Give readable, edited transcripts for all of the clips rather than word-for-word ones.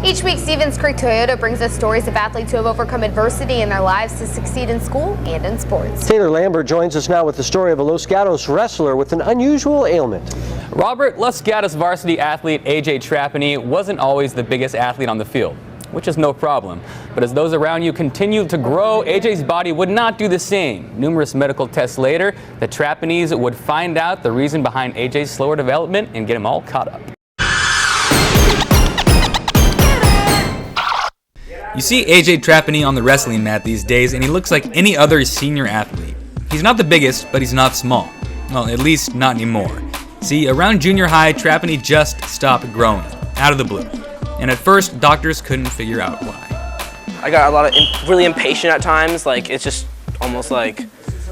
Each week, Stevens Creek Toyota brings us stories of athletes who have overcome adversity in their lives to succeed in school and in sports. Taylor Lambert joins us now with the story of a Los Gatos wrestler with an unusual ailment. Robert, Los Gatos varsity athlete AJ Trapani wasn't always the biggest athlete on the field, which is no problem. But as those around you continue to grow, AJ's body would not do the same. Numerous medical tests later, the Trapanis would find out the reason behind AJ's slower development and get him all caught up. You see AJ Trapani on the wrestling mat these days, and he looks like any other senior athlete. He's not the biggest, but he's not small. Well, at least not anymore. See, around junior high, Trapani just stopped growing, out of the blue. And at first, doctors couldn't figure out why. I got a lot of really impatient at times. Like, it's just almost like,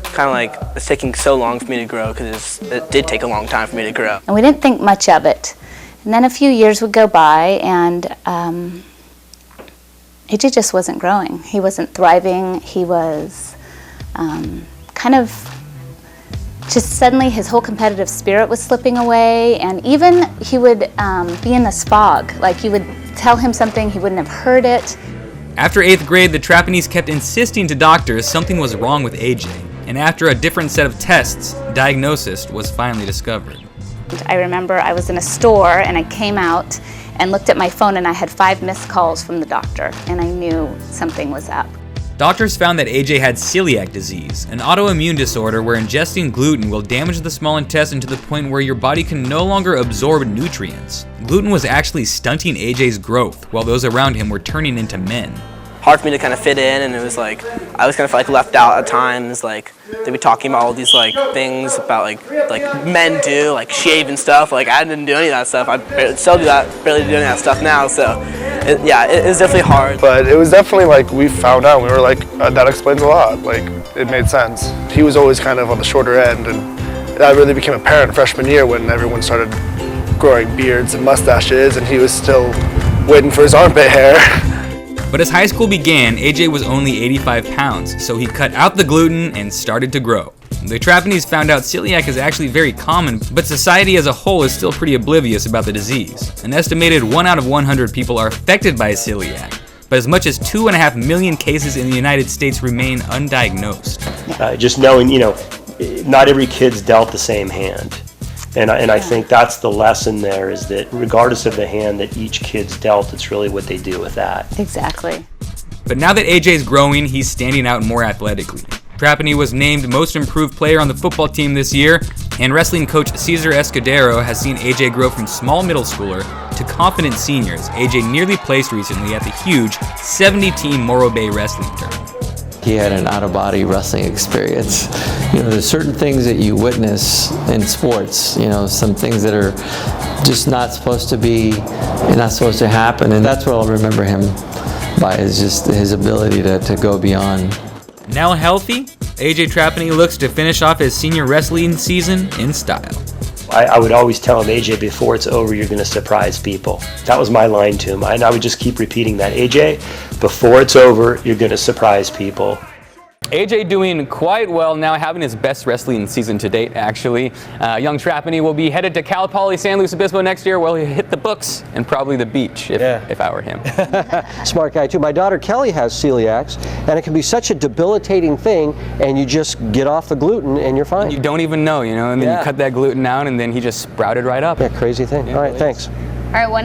kind of like it's taking so long for me to grow, because it did take a long time for me to grow. And we didn't think much of it. And then a few years would go by, and AJ just wasn't growing. He wasn't thriving. He was kind of just suddenly his whole competitive spirit was slipping away, and even he would be in this fog. Like, you would tell him something, he wouldn't have heard it. After 8th grade, the Trapanis kept insisting to doctors something was wrong with AJ. And after a different set of tests, diagnosis was finally discovered. I remember I was in a store and I came out and looked at my phone, and I had 5 missed calls from the doctor, and I knew something was up. Doctors found that AJ had celiac disease, an autoimmune disorder where ingesting gluten will damage the small intestine to the point where your body can no longer absorb nutrients. Gluten was actually stunting AJ's growth, while those around him were turning into men. Hard for me to kind of fit in, and it was like, I was kind of like left out at times. Like, they'd be talking about all these like things about like men do, like shave and stuff. Like, I didn't do any of that stuff. I still do that, barely do any of that stuff now. So yeah, it was definitely hard. But it was definitely like, we found out, we were like, that explains a lot. Like, it made sense. He was always kind of on the shorter end, and that really became apparent freshman year when everyone started growing beards and mustaches, and he was still waiting for his armpit hair. But as high school began, AJ was only 85 pounds, so he cut out the gluten and started to grow. The Trapanis found out celiac is actually very common, but society as a whole is still pretty oblivious about the disease. An estimated 1 out of 100 people are affected by celiac, but as much as 2.5 million cases in the United States remain undiagnosed. Just knowing, not every kid's dealt the same hand. And I think that's the lesson there, is that regardless of the hand that each kid's dealt, it's really what they do with that. Exactly. But now that AJ's growing, he's standing out more athletically. Trapani was named Most Improved Player on the football team this year, and wrestling coach Cesar Escudero has seen AJ grow from small middle schooler to confident seniors. AJ nearly placed recently at the huge 70-team Morro Bay wrestling tournament. He had an out-of-body wrestling experience. There's certain things that you witness in sports, some things that are just not supposed to be, and not supposed to happen, and that's what I'll remember him by, is just his ability to go beyond. Now healthy, AJ Trapani looks to finish off his senior wrestling season in style. I would always tell him, AJ, before it's over, you're going to surprise people. That was my line to him, and I would just keep repeating that. AJ, before it's over, you're going to surprise people. AJ doing quite well now, having his best wrestling season to date, actually. Young Trapani will be headed to Cal Poly San Luis Obispo next year, where he'll hit the books and probably the beach, if I were him. Smart guy, too. My daughter Kelly has celiacs, and it can be such a debilitating thing, and you just get off the gluten and you're fine. You don't even know, and then you cut that gluten out, and then he just sprouted right up. Yeah, crazy thing. All right, thanks. All right, one